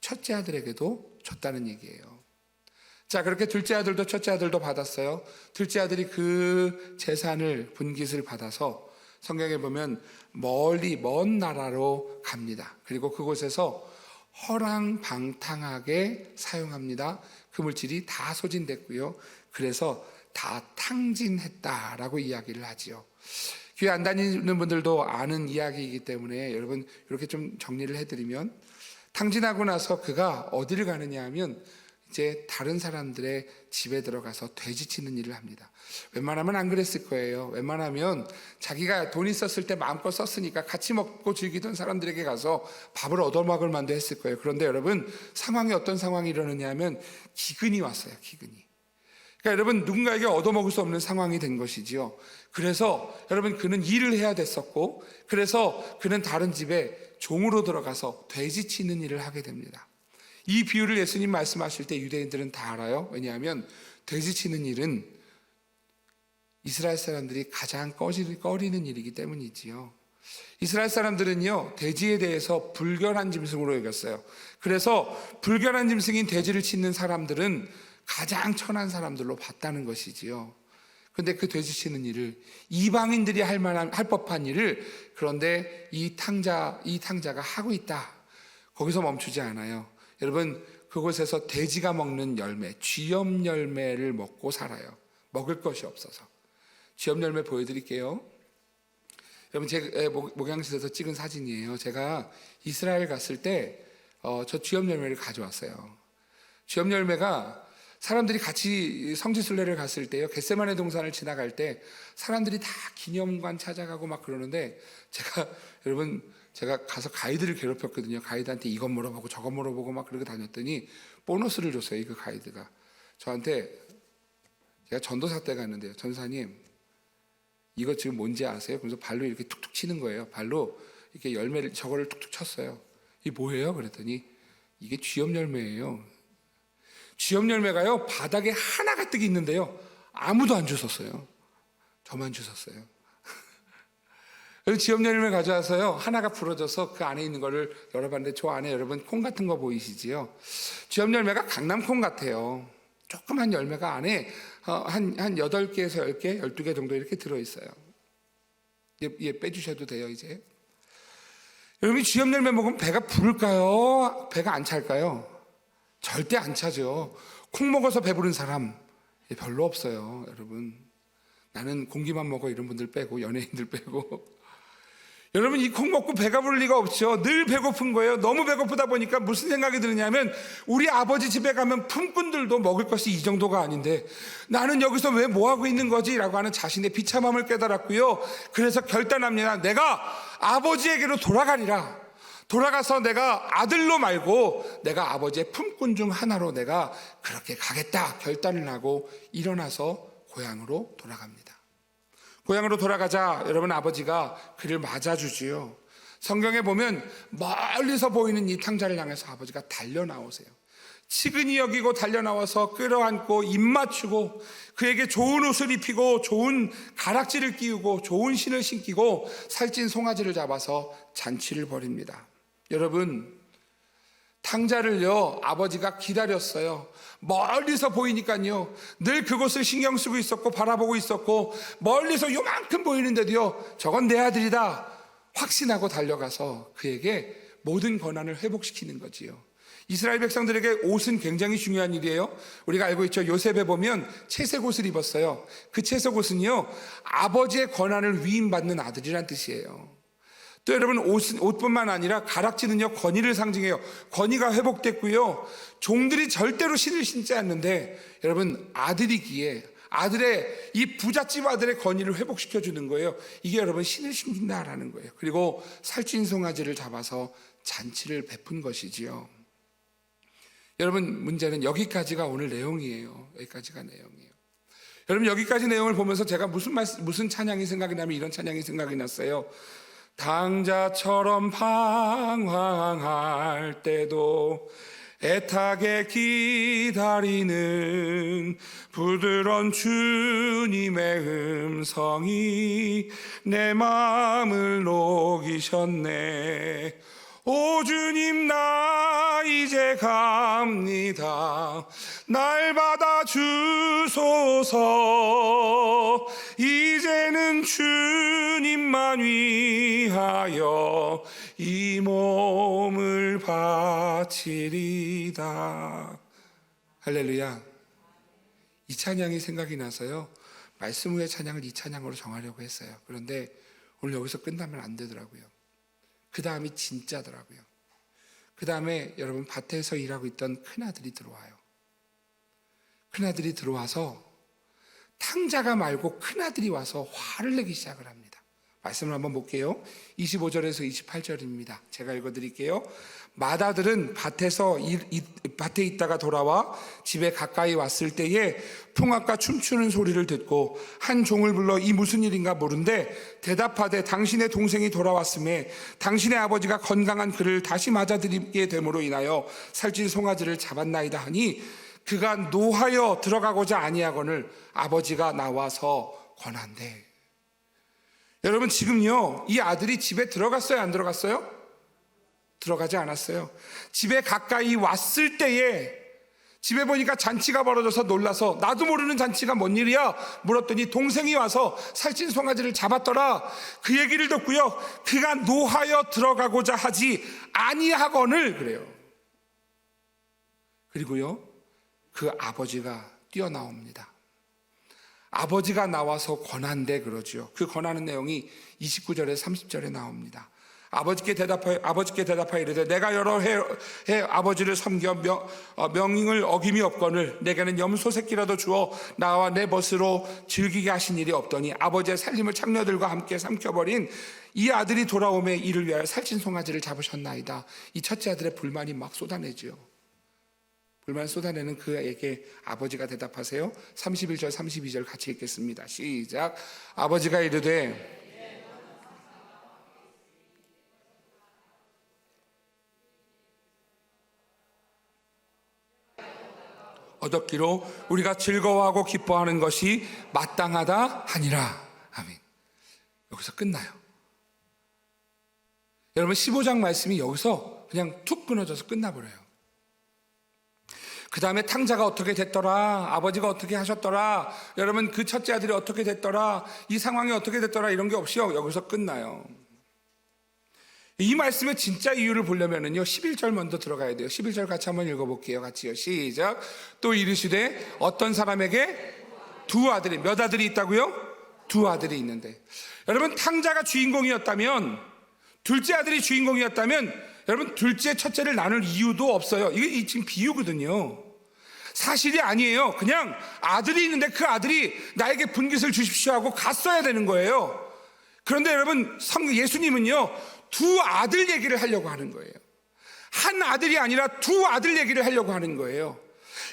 Speaker 1: 첫째 아들에게도 줬다는 얘기예요. 자, 그렇게 둘째 아들도 첫째 아들도 받았어요. 둘째 아들이 그 재산을 분깃을 받아서 성경에 보면 멀리 먼 나라로 갑니다. 그리고 그곳에서 허랑방탕하게 사용합니다. 그 물질이 다 소진됐고요. 그래서 다 탕진했다라고 이야기를 하지요. 교회 안 다니는 분들도 아는 이야기이기 때문에 여러분 이렇게 좀 정리를 해드리면 탕진하고 나서 그가 어디를 가느냐 하면 이제 다른 사람들의 집에 들어가서 돼지 치는 일을 합니다. 웬만하면 안 그랬을 거예요. 웬만하면 자기가 돈 있었을 때 마음껏 썼으니까 같이 먹고 즐기던 사람들에게 가서 밥을 얻어먹을 만도 했을 거예요. 그런데 여러분 상황이 어떤 상황이 일어나냐 하면 기근이 왔어요. 기근이. 그러니까 여러분 누군가에게 얻어먹을 수 없는 상황이 된 것이지요. 그래서 여러분 그는 일을 해야 됐었고 그래서 그는 다른 집에 종으로 들어가서 돼지 치는 일을 하게 됩니다. 이 비유를 예수님 말씀하실 때 유대인들은 다 알아요. 왜냐하면 돼지 치는 일은 이스라엘 사람들이 가장 꺼리는 일이기 때문이지요. 이스라엘 사람들은요, 돼지에 대해서 불결한 짐승으로 여겼어요. 그래서 불결한 짐승인 돼지를 치는 사람들은 가장 천한 사람들로 봤다는 것이지요. 근데 그 돼지 치는 일을 이방인들이 할 법한 일을, 그런데 이 탕자가 하고 있다. 거기서 멈추지 않아요. 여러분, 그곳에서 돼지가 먹는 열매, 쥐염 열매를 먹고 살아요. 먹을 것이 없어서. 쥐염 열매 보여드릴게요. 여러분, 제 목양실에서 찍은 사진이에요. 제가 이스라엘 갔을 때 저 쥐염 열매를 가져왔어요. 쥐염 열매가 사람들이 같이 성지순례를 갔을 때요, 겟세마네 동산을 지나갈 때 사람들이 다 기념관 찾아가고 막 그러는데, 제가 가서 가이드를 괴롭혔거든요. 가이드한테 이것 물어보고 저것 물어보고 막 그러고 다녔더니 보너스를 줬어요. 그 가이드가 저한테, 제가 전도사 때 갔는데요, 전사님 이거 지금 뭔지 아세요? 그래서 발로 이렇게 툭툭 치는 거예요. 발로 이렇게 열매를, 저거를 툭툭 쳤어요. 이게 뭐예요? 그랬더니 이게 쥐염 열매예요. 쥐염 열매가요, 바닥에 하나 가득 있는데요, 아무도 안 주웠어요. 저만 주웠어요. 그래서 쥐염 열매 가져와서요, 하나가 부러져서 그 안에 있는 거를 열어봤는데, 저 안에 여러분 콩 같은 거 보이시지요? 쥐염 열매가 강낭콩 같아요. 조그만 열매가 안에 한 8개에서 10개, 12개 정도 이렇게 들어있어요. 얘 빼주셔도 돼요, 이제. 여러분이 쥐염 열매 먹으면 배가 부를까요? 배가 안 찰까요? 절대 안 차죠. 콩 먹어서 배부른 사람 별로 없어요, 여러분. 나는 공기만 먹어 이런 분들 빼고, 연예인들 빼고. 여러분, 이 콩 먹고 배가 부를 리가 없죠. 늘 배고픈 거예요. 너무 배고프다 보니까 무슨 생각이 드느냐면, 우리 아버지 집에 가면 품꾼들도 먹을 것이 이 정도가 아닌데 나는 여기서 왜 뭐하고 있는 거지? 라고 하는 자신의 비참함을 깨달았고요. 그래서 결단합니다. 내가 아버지에게로 돌아가리라. 돌아가서 내가 아들로 말고 내가 아버지의 품꾼 중 하나로 내가 그렇게 가겠다 결단을 하고 일어나서 고향으로 돌아갑니다. 고향으로 돌아가자 여러분, 아버지가 그를 맞아주지요. 성경에 보면 멀리서 보이는 이 탕자를 향해서 아버지가 달려나오세요. 치근히 여기고 달려나와서 끌어안고 입 맞추고 그에게 좋은 옷을 입히고 좋은 가락지를 끼우고 좋은 신을 신기고 살찐 송아지를 잡아서 잔치를 벌입니다. 여러분, 탕자를요, 아버지가 기다렸어요. 멀리서 보이니까요, 늘 그곳을 신경 쓰고 있었고 바라보고 있었고, 멀리서 요만큼 보이는데도요, 저건 내 아들이다 확신하고 달려가서 그에게 모든 권한을 회복시키는 거지요. 이스라엘 백성들에게 옷은 굉장히 중요한 일이에요. 우리가 알고 있죠. 요셉에 보면 채색 옷을 입었어요. 그 채색 옷은요, 아버지의 권한을 위임받는 아들이란 뜻이에요. 또 여러분, 옷뿐만 아니라 가락지는요, 권위를 상징해요. 권위가 회복됐고요, 종들이 절대로 신을 신지 않는데, 여러분, 아들이기에 아들의, 이 부잣집 아들의 권위를 회복시켜 주는 거예요. 이게 여러분 신을 신긴다라는 거예요. 그리고 살찐 송아지를 잡아서 잔치를 베푼 것이지요. 여러분, 문제는 여기까지가 오늘 내용이에요. 여기까지가 내용이에요. 여러분, 여기까지 내용을 보면서 제가 무슨 찬양이 생각이 나면 이런 찬양이 생각이 났어요. 탕자처럼 방황할 때도 애타게 기다리는 부드러운 주님의 음성이 내 마음을 녹이셨네. 오 주님, 나 이제 갑니다. 날 받아주소서. 이제는 주님만 위하여 이 몸을 바치리다. 할렐루야. 이 찬양이 생각이 나서요, 말씀 후의 찬양을 이 찬양으로 정하려고 했어요. 그런데 오늘 여기서 끝나면 안 되더라고요. 그 다음이 진짜더라고요. 그 다음에 여러분, 밭에서 일하고 있던 큰아들이 들어와요. 큰아들이 들어와서 탕자가 말고 큰아들이 와서 화를 내기 시작을 합니다. 말씀을 한번 볼게요. 25절에서 28절입니다. 제가 읽어드릴게요. 맏아들은 밭에 있다가 돌아와 집에 가까이 왔을 때에 풍악과 춤추는 소리를 듣고 한 종을 불러 이 무슨 일인가 물은데, 대답하되 당신의 동생이 돌아왔음에 당신의 아버지가 건강한 그를 다시 맞아들이게 됨으로 인하여 살찐 송아지를 잡았나이다 하니, 그가 노하여 들어가고자 아니하거늘 아버지가 나와서 권한대. 여러분 지금요, 이 아들이 집에 들어갔어요, 안 들어갔어요? 들어가지 않았어요. 집에 가까이 왔을 때에 집에 보니까 잔치가 벌어져서 놀라서 나도 모르는 잔치가 뭔 일이야 물었더니 동생이 와서 살찐 송아지를 잡았더라. 그 얘기를 듣고요, 그가 노하여 들어가고자 하지 아니하거늘 그래요. 그리고요, 그 아버지가 뛰어나옵니다. 아버지가 나와서 권한대 그러죠. 그 권하는 내용이 29절에 30절에 나옵니다. 아버지께 대답하여 이르되 내가 여러 해 아버지를 섬겨 명령을 어김이 없거늘 내게는 염소 새끼라도 주어 나와 내 벗으로 즐기게 하신 일이 없더니 아버지의 살림을 창녀들과 함께 삼켜버린 이 아들이 돌아오매 이를 위하여 살찐 송아지를 잡으셨나이다. 이 첫째 아들의 불만이 막 쏟아내죠. 불만 쏟아내는 그에게 아버지가 대답하세요. 31절 32절 같이 읽겠습니다. 시작. 아버지가 이르되 얻었기로 우리가 즐거워하고 기뻐하는 것이 마땅하다 하니라. 아멘. 여기서 끝나요. 여러분 15장 말씀이 여기서 그냥 툭 끊어져서 끝나버려요. 그 다음에 탕자가 어떻게 됐더라, 아버지가 어떻게 하셨더라, 여러분 그 첫째 아들이 어떻게 됐더라, 이 상황이 어떻게 됐더라, 이런 게 없이요, 여기서 끝나요. 이 말씀의 진짜 이유를 보려면은요, 11절 먼저 들어가야 돼요. 11절 같이 한번 읽어볼게요. 같이요. 시작. 또 이르시되 어떤 사람에게 두 아들이, 몇 아들이 있다고요? 두 아들이 있는데, 여러분 탕자가 주인공이었다면, 둘째 아들이 주인공이었다면, 여러분 둘째 첫째를 나눌 이유도 없어요. 이게 지금 비유거든요. 사실이 아니에요. 그냥 아들이 있는데 그 아들이 나에게 분깃을 주십시오 하고 갔어야 되는 거예요. 그런데 여러분 예수님은요, 두 아들 얘기를 하려고 하는 거예요. 한 아들이 아니라 두 아들 얘기를 하려고 하는 거예요.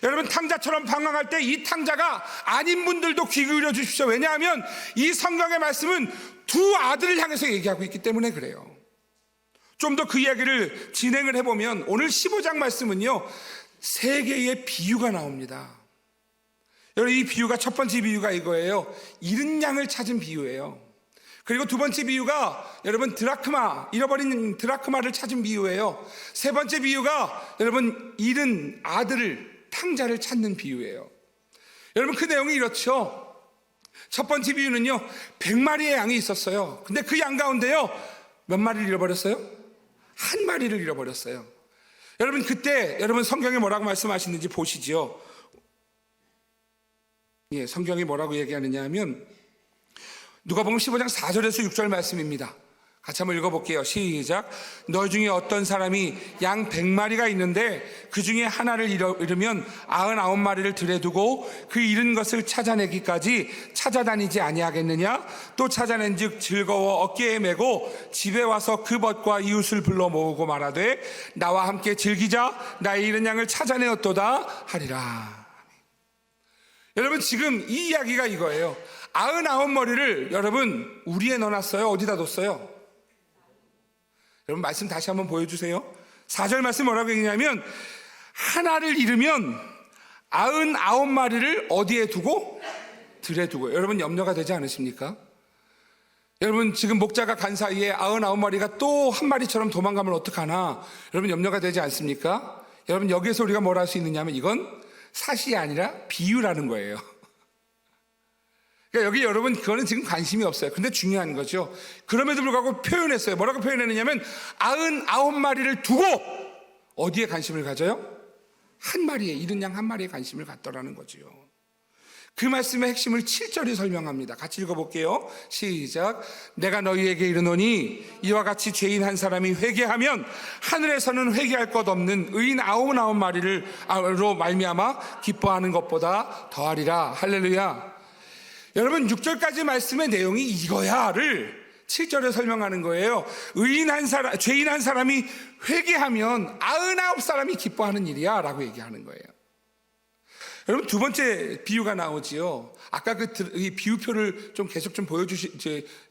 Speaker 1: 여러분 탕자처럼 방황할 때 이 탕자가 아닌 분들도 귀 기울여 주십시오. 왜냐하면 이 성경의 말씀은 두 아들을 향해서 얘기하고 있기 때문에 그래요. 좀 더 그 이야기를 진행을 해보면 오늘 15장 말씀은요, 세 개의 비유가 나옵니다. 여러분 이 비유가 첫 번째 비유가 이거예요. 잃은 양을 찾은 비유예요. 그리고 두 번째 비유가 여러분 잃어버린 드라크마를 찾은 비유예요. 세 번째 비유가 여러분 잃은 아들을, 탕자를 찾는 비유예요. 여러분 그 내용이 이렇죠. 첫 번째 비유는요, 100마리의 양이 있었어요. 근데 그 양 가운데요, 몇 마리를 잃어버렸어요? 한 마리를 잃어버렸어요. 여러분 그때 여러분 성경에 뭐라고 말씀하시는지 보시죠. 예, 성경이 뭐라고 얘기하느냐 하면 누가복음 15장 4절에서 6절 말씀입니다. 같이 한번 읽어볼게요. 시작. 너희 중에 어떤 사람이 양 100마리가 있는데 그 중에 하나를 잃으면 99마리를 들에 두고 그 잃은 것을 찾아내기까지 찾아다니지 아니하겠느냐? 또 찾아낸 즉 즐거워 어깨에 메고 집에 와서 그 벗과 이웃을 불러 모으고 말하되 나와 함께 즐기자, 나의 잃은 양을 찾아내었도다 하리라. 여러분 지금 이 이야기가 이거예요. 99머리를 여러분 우리에 넣어놨어요? 어디다 뒀어요? 여러분 말씀 다시 한번 보여주세요. 4절 말씀 뭐라고 얘기냐면 하나를 잃으면 99마리를 어디에 두고? 들에 두고. 여러분 염려가 되지 않으십니까? 여러분 지금 목자가 간 사이에 99마리가 또 한 마리처럼 도망가면 어떡하나? 여러분 염려가 되지 않습니까? 여러분 여기에서 우리가 뭘 할 수 있느냐 하면 이건 사실이 아니라 비유라는 거예요. 그러니까 여기 여러분 그거는 지금 관심이 없어요. 근데 중요한 거죠. 그럼에도 불구하고 표현했어요. 뭐라고 표현했느냐면 99마리를 두고 어디에 관심을 가져요? 한 마리에, 잃은 양 한 마리에 관심을 갖더라는 거죠. 그 말씀의 핵심을 7절이 설명합니다. 같이 읽어볼게요. 시작. 내가 너희에게 이르노니 이와 같이 죄인 한 사람이 회개하면 하늘에서는 회개할 것 없는 의인 99마리로 말미암아 기뻐하는 것보다 더하리라. 할렐루야. 여러분 6절까지 말씀의 내용이 이거야를 7절에 설명하는 거예요. 죄인 한 사람이 회개하면 99사람이 기뻐하는 일이야 라고 얘기하는 거예요. 여러분 두 번째 비유가 나오지요. 아까 이 비유표를 좀 계속 좀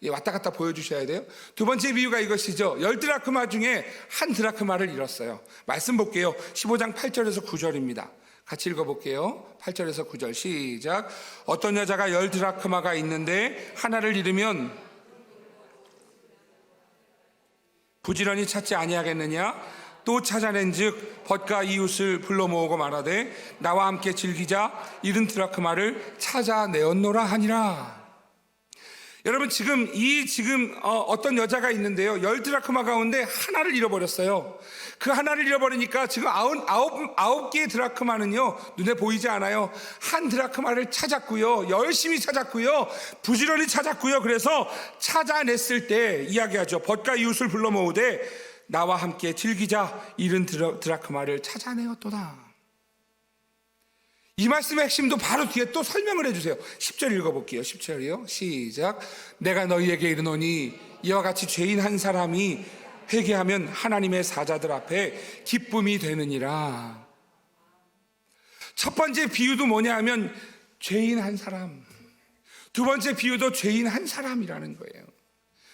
Speaker 1: 왔다 갔다 보여주셔야 돼요. 두 번째 비유가 이것이죠. 10드라크마 중에 한 드라크마를 잃었어요. 말씀 볼게요. 15장 8절에서 9절입니다. 같이 읽어볼게요. 8절에서 9절 시작. 어떤 여자가 10드라크마가 있는데 하나를 잃으면 부지런히 찾지 아니하겠느냐? 또 찾아낸즉 벗과 이웃을 불러 모으고 말하되 나와 함께 즐기자. 잃은 드라크마를 찾아내었노라 하니라. 여러분 지금 어떤 여자가 있는데요, 10드라크마 가운데 하나를 잃어버렸어요. 그 하나를 잃어버리니까 지금 아홉 개의 드라크마는요 눈에 보이지 않아요. 한 드라크마를 찾았고요, 열심히 찾았고요, 부지런히 찾았고요. 그래서 찾아냈을 때 이야기하죠. 벗과 이웃을 불러 모으되 나와 함께 즐기자. 잃은 드라크마를 찾아내었도다. 이 말씀의 핵심도 바로 뒤에 또 설명을 해주세요. 10절 읽어볼게요. 10절이요 시작. 내가 너희에게 이르노니 이와 같이 죄인 한 사람이 회개하면 하나님의 사자들 앞에 기쁨이 되느니라. 첫 번째 비유도 뭐냐 하면 죄인 한 사람, 두 번째 비유도 죄인 한 사람이라는 거예요.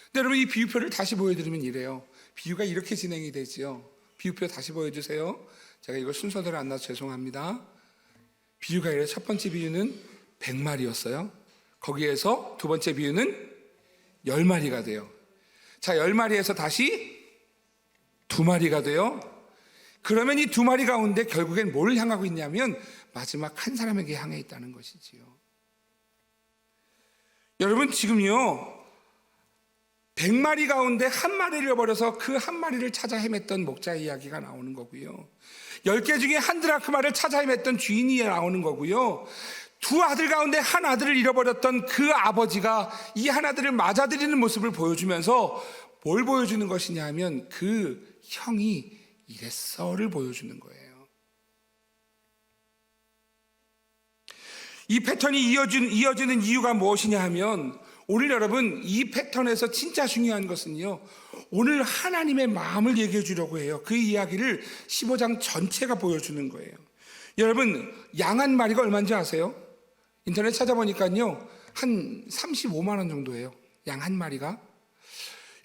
Speaker 1: 근데 여러분 이 비유표를 다시 보여드리면 이래요. 비유가 이렇게 진행이 되지요. 비유표 다시 보여주세요. 제가 이거 순서대로 안 나서 죄송합니다. 비유가 이래. 첫 번째 비유는 100마리였어요. 거기에서 두 번째 비유는 10마리가 돼요. 자, 10마리에서 다시 2마리가 돼요. 그러면 이 2마리 가운데 결국엔 뭘 향하고 있냐면 마지막 한 사람에게 향해 있다는 것이지요. 여러분 지금요 100마리 가운데 한 마리를 잃어버려서 그 한 마리를 찾아 헤맸던 목자의 이야기가 나오는 거고요, 10개 중에 한 드라크마를 찾아 헤맸던 주인이 나오는 거고요, 두 아들 가운데 한 아들을 잃어버렸던 그 아버지가 이 한 아들을 맞아들이는 모습을 보여주면서 뭘 보여주는 것이냐 하면 그 형이 이랬어를 보여주는 거예요. 이 패턴이 이어지는 이유가 무엇이냐 하면 오늘 여러분 이 패턴에서 진짜 중요한 것은요, 오늘 하나님의 마음을 얘기해 주려고 해요. 그 이야기를 15장 전체가 보여주는 거예요. 여러분 양 한 마리가 얼마인지 아세요? 인터넷 찾아보니까요 한 35만 원 정도예요. 양 한 마리가.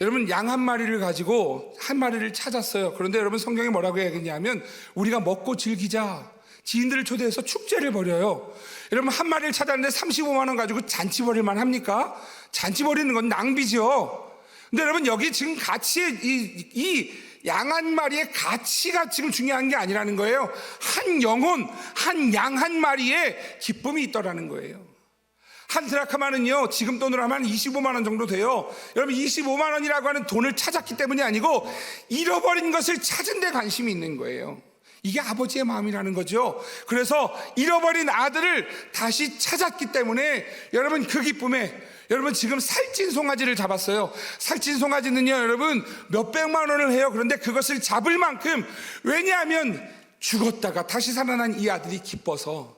Speaker 1: 여러분 양 한 마리를 가지고 한 마리를 찾았어요. 그런데 여러분 성경에 뭐라고 얘기했냐면 우리가 먹고 즐기자, 지인들을 초대해서 축제를 벌여요. 여러분 한 마리를 찾았는데 35만 원 가지고 잔치 벌일만 합니까? 잔치 벌이는 건 낭비죠. 근데 여러분 여기 지금 가치의 이 양 한 마리의 가치가 지금 중요한 게 아니라는 거예요. 한 영혼, 한 양 한 마리에 기쁨이 있더라는 거예요. 한 드라크마는요 지금 돈으로 하면 25만 원 정도 돼요. 여러분 25만 원이라고 하는 돈을 찾았기 때문이 아니고 잃어버린 것을 찾은 데 관심이 있는 거예요. 이게 아버지의 마음이라는 거죠. 그래서 잃어버린 아들을 다시 찾았기 때문에 여러분 그 기쁨에, 여러분 지금 살찐 송아지를 잡았어요. 살찐 송아지는요 여러분 몇백만 원을 해요. 그런데 그것을 잡을 만큼, 왜냐하면 죽었다가 다시 살아난 이 아들이 기뻐서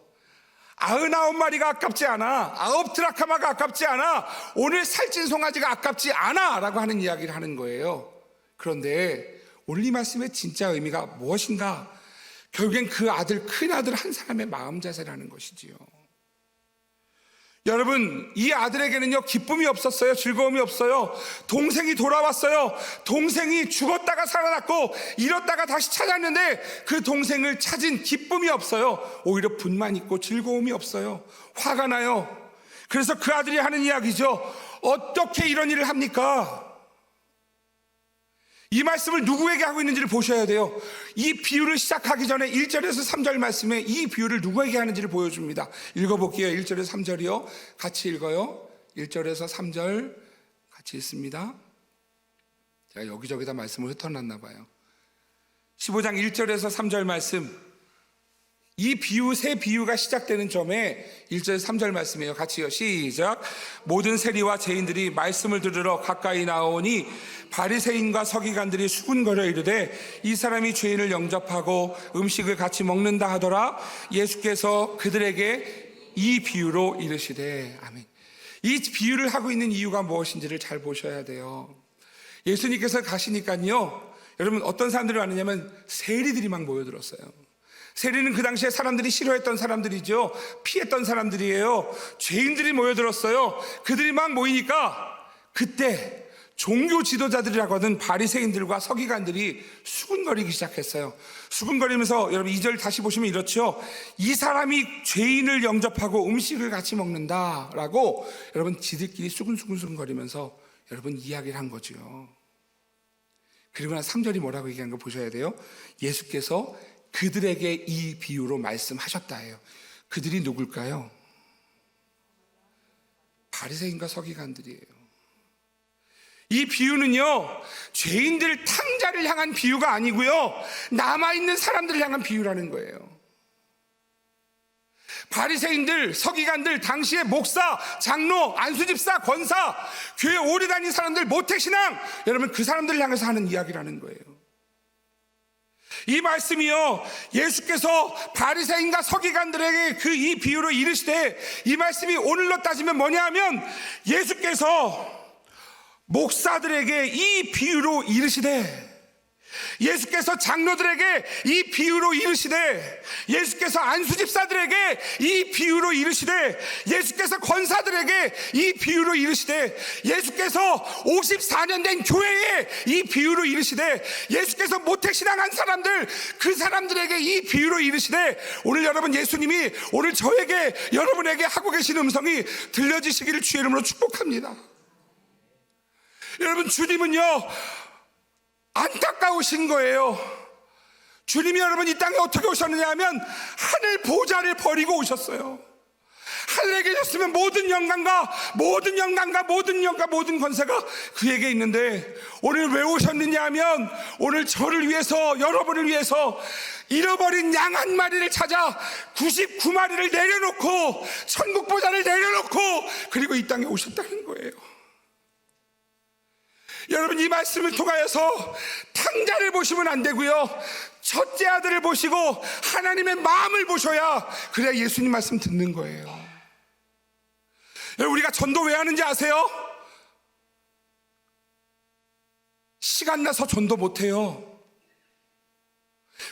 Speaker 1: 99마리가 아깝지 않아, 9드라크마가 아깝지 않아, 오늘 살찐 송아지가 아깝지 않아 라고 하는 이야기를 하는 거예요. 그런데 오늘 이 말씀의 진짜 의미가 무엇인가? 결국엔 그 아들, 큰 아들 한 사람의 마음 자세라는 것이지요. 여러분 이 아들에게는요 기쁨이 없었어요. 즐거움이 없어요. 동생이 돌아왔어요. 동생이 죽었다가 살아났고 잃었다가 다시 찾았는데 그 동생을 찾은 기쁨이 없어요. 오히려 분만 있고 즐거움이 없어요. 화가 나요. 그래서 그 아들이 하는 이야기죠. 어떻게 이런 일을 합니까? 이 말씀을 누구에게 하고 있는지를 보셔야 돼요. 이 비유를 시작하기 전에 1절에서 3절 말씀에 이 비유를 누구에게 하는지를 보여줍니다. 읽어볼게요. 1절에서 3절이요 같이 읽어요. 1절에서 3절 같이 읽습니다. 제가 여기저기다 말씀을 흩어놨나 봐요. 15장 1절에서 3절 말씀, 이 비유, 새 비유가 시작되는 점에 1절 3절 말씀이에요. 같이요 시작. 모든 세리와 죄인들이 말씀을 들으러 가까이 나오니 바리새인과 서기관들이 수군거려 이르되 이 사람이 죄인을 영접하고 음식을 같이 먹는다 하더라. 예수께서 그들에게 이 비유로 이르시되. 아멘. 이 비유를 하고 있는 이유가 무엇인지를 잘 보셔야 돼요. 예수님께서 가시니까요 여러분 어떤 사람들이 왔느냐면 세리들이 막 모여들었어요. 세리는 그 당시에 사람들이 싫어했던 사람들이죠. 피했던 사람들이에요. 죄인들이 모여들었어요. 그들이 막 모이니까 그때 종교 지도자들이라고 하는 바리새인들과 서기관들이 수군거리기 시작했어요. 수군거리면서 여러분 2절 다시 보시면 이렇죠. 이 사람이 죄인을 영접하고 음식을 같이 먹는다라고 여러분 지들끼리 수군거리면서 여러분 이야기를 한 거죠. 그리고 나 3절이 뭐라고 얘기한 거 보셔야 돼요. 예수께서 그들에게 이 비유로 말씀하셨다예요. 그들이 누굴까요? 바리새인과 서기관들이에요. 이 비유는요, 죄인들 탕자를 향한 비유가 아니고요, 남아있는 사람들을 향한 비유라는 거예요. 바리새인들, 서기관들, 당시의 목사, 장로, 안수집사, 권사, 교회 오래 다닌 사람들, 모태신앙, 여러분 그 사람들을 향해서 하는 이야기라는 거예요. 이 말씀이요, 예수께서 바리새인과 서기관들에게 그 이 비유로 이르시되, 이 말씀이 오늘로 따지면 뭐냐 하면 예수께서 목사들에게 이 비유로 이르시되, 예수께서 장로들에게 이 비유로 이르시되, 예수께서 안수집사들에게 이 비유로 이르시되, 예수께서 권사들에게 이 비유로 이르시되, 예수께서 54년 된 교회에 이 비유로 이르시되, 예수께서 모태신앙한 사람들, 그 사람들에게 이 비유로 이르시되, 오늘 여러분 예수님이 오늘 저에게 여러분에게 하고 계신 음성이 들려지시기를 주의 이름으로 축복합니다. 여러분 주님은요 안타까우신 거예요. 주님이 여러분 이 땅에 어떻게 오셨느냐 하면 하늘 보좌를 버리고 오셨어요. 하늘에 계셨으면 모든 영광과 모든 권세가 그에게 있는데, 오늘 왜 오셨느냐 하면 오늘 저를 위해서, 여러분을 위해서 잃어버린 양 한 마리를 찾아 99마리를 내려놓고 천국 보좌를 내려놓고 그리고 이 땅에 오셨다는 거예요. 여러분 이 말씀을 통하여서 탕자를 보시면 안 되고요, 첫째 아들을 보시고 하나님의 마음을 보셔야, 그래야 예수님 말씀 듣는 거예요. 여러분 우리가 전도 왜 하는지 아세요? 시간 나서 전도 못해요.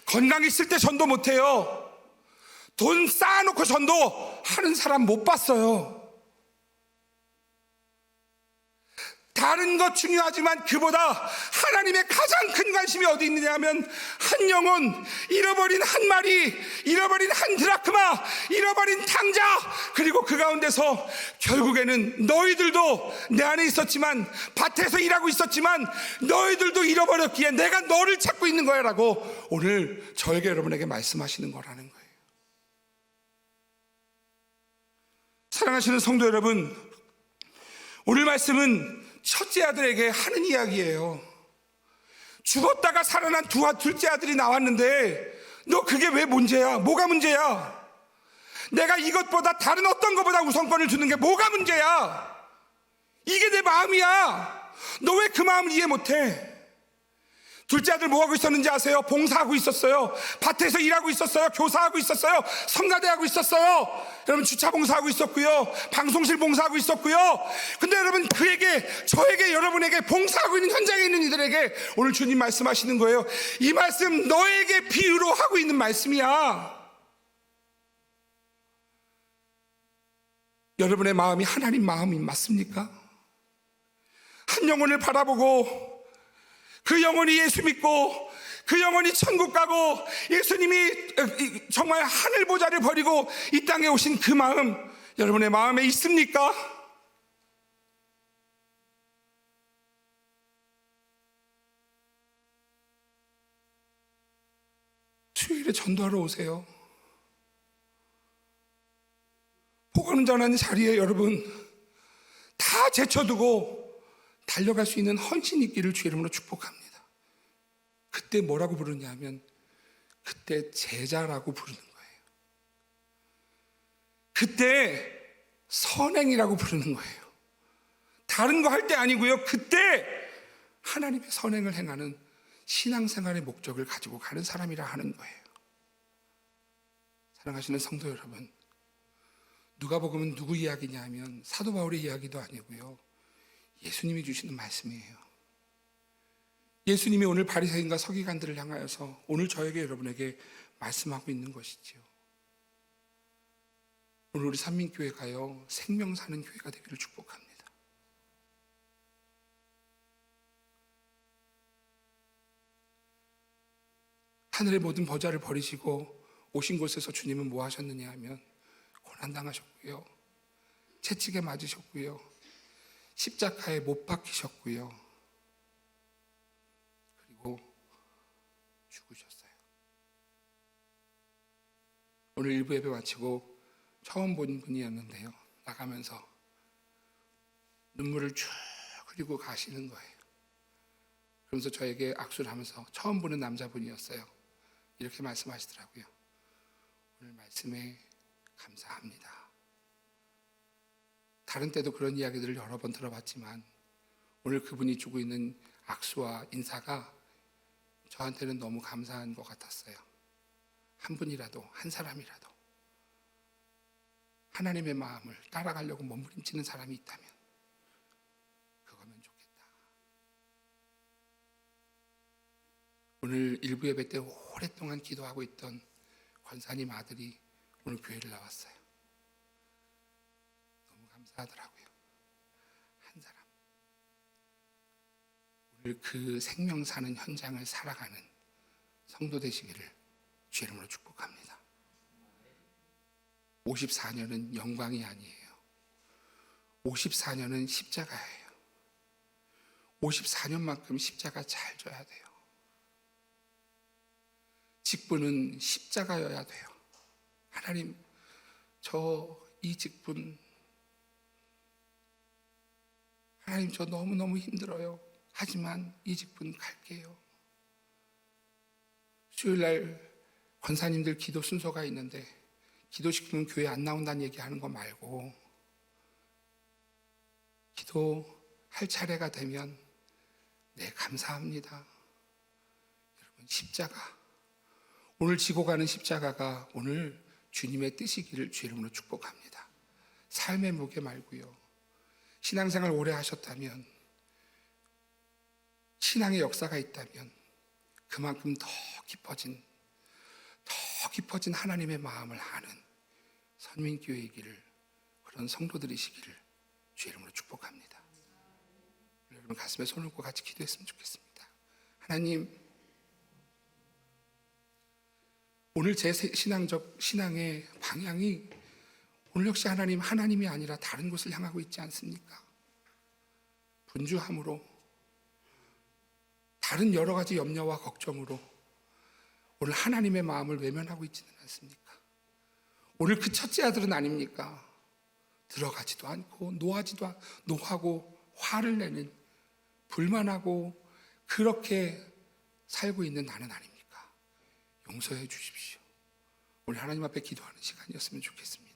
Speaker 1: 건강 있을 때 전도 못해요. 돈 쌓아놓고 전도하는 사람 못 봤어요. 다른 것 중요하지만 그보다 하나님의 가장 큰 관심이 어디 있느냐 하면, 한 영혼, 잃어버린 한 마리, 잃어버린 한 드라크마, 잃어버린 탕자, 그리고 그 가운데서 결국에는 너희들도 내 안에 있었지만, 밭에서 일하고 있었지만 너희들도 잃어버렸기에 내가 너를 찾고 있는 거야 라고 오늘 저에게, 여러분에게 말씀하시는 거라는 거예요. 사랑하시는 성도 여러분, 오늘 말씀은 첫째 아들에게 하는 이야기예요. 죽었다가 살아난 둘째 아들이 나왔는데 너 그게 왜 문제야? 뭐가 문제야? 내가 이것보다 다른 어떤 것보다 우선권을 주는 게 뭐가 문제야? 이게 내 마음이야. 너 왜 그 마음을 이해 못해? 둘째 아들 뭐 하고 있었는지 아세요? 봉사하고 있었어요. 밭에서 일하고 있었어요. 교사하고 있었어요. 성가대하고 있었어요. 여러분 주차 봉사하고 있었고요, 방송실 봉사하고 있었고요. 근데 여러분 그에게, 저에게, 여러분에게 봉사하고 있는 현장에 있는 이들에게 오늘 주님 말씀하시는 거예요. 이 말씀 너에게 비유로 하고 있는 말씀이야. 여러분의 마음이 하나님 마음이 맞습니까? 한 영혼을 바라보고 그 영혼이 예수 믿고 그 영혼이 천국 가고 예수님이 정말 하늘 보좌를 버리고 이 땅에 오신 그 마음, 여러분의 마음에 있습니까? 수요일에 전도하러 오세요. 복음 전하는 자리에 여러분 다 제쳐두고 달려갈 수 있는 헌신 있기를 주의 이름으로 축복합니다. 그때 뭐라고 부르냐 하면 그때 제자라고 부르는 거예요. 그때 선행이라고 부르는 거예요. 다른 거 할 때 아니고요, 그때 하나님의 선행을 행하는 신앙생활의 목적을 가지고 가는 사람이라 하는 거예요. 사랑하시는 성도 여러분, 누가복음은 누구 이야기냐 하면 사도 바울의 이야기도 아니고요, 예수님이 주시는 말씀이에요. 예수님이 오늘 바리새인과 서기관들을 향하여서 오늘 저에게, 여러분에게 말씀하고 있는 것이지요. 오늘 우리 산민교회가요 생명 사는 교회가 되기를 축복합니다. 하늘의 모든 보좌를 버리시고 오신 곳에서 주님은 뭐 하셨느냐 하면 고난당하셨고요, 채찍에 맞으셨고요, 십자가에 못 박히셨고요, 그리고 죽으셨어요. 오늘 일부 예배 마치고 처음 본 분이었는데요, 나가면서 눈물을 쭉 흘리고 가시는 거예요. 그러면서 저에게 악수를 하면서, 처음 보는 남자분이었어요, 이렇게 말씀하시더라고요. 오늘 말씀에 감사합니다. 다른 때도 그런 이야기들을 여러 번 들어봤지만 오늘 그분이 주고 있는 악수와 인사가 저한테는 너무 감사한 것 같았어요. 한 분이라도, 한 사람이라도 하나님의 마음을 따라가려고 몸부림치는 사람이 있다면 그거면 좋겠다. 오늘 일부 예배 때 오랫동안 기도하고 있던 권사님 아들이 오늘 교회를 나왔어요. 너무 감사하더라고요. 한 사람. 오늘 그 생명 사는 현장을 살아가는 성도 되시기를 주의 이름으로 축복합니다. 54년은 영광이 아니에요. 54년은 십자가예요. 54년만큼 십자가 잘 져야 돼요. 직분은 십자가여야 돼요. 하나님, 저 이 직분, 하나님 저 너무너무 힘들어요. 하지만 이 직분 갈게요. 수요일날 권사님들 기도 순서가 있는데 기도시키면 교회 안 나온다는 얘기하는 거 말고, 기도할 차례가 되면 네 감사합니다. 여러분, 십자가, 오늘 지고 가는 십자가가 오늘 주님의 뜻이기를 주의 이름으로 축복합니다. 삶의 무게 말고요, 신앙생활 오래 하셨다면, 신앙의 역사가 있다면 그만큼 더 깊어진 하나님의 마음을 아는 선민교회이기를, 그런 성도들이시기를 주의 이름으로 축복합니다. 여러분 가슴에 손을 얹고 같이 기도했으면 좋겠습니다. 하나님, 오늘 제 신앙의 방향이 오늘 역시 하나님이 아니라 다른 곳을 향하고 있지 않습니까? 분주함으로, 다른 여러 가지 염려와 걱정으로 오늘 하나님의 마음을 외면하고 있지는 않습니까? 오늘 그 첫째 아들은 아닙니까? 들어가지도 않고 노하고 화를 내는, 불만하고 그렇게 살고 있는 나는 아닙니까? 용서해 주십시오. 오늘 하나님 앞에 기도하는 시간이었으면 좋겠습니다.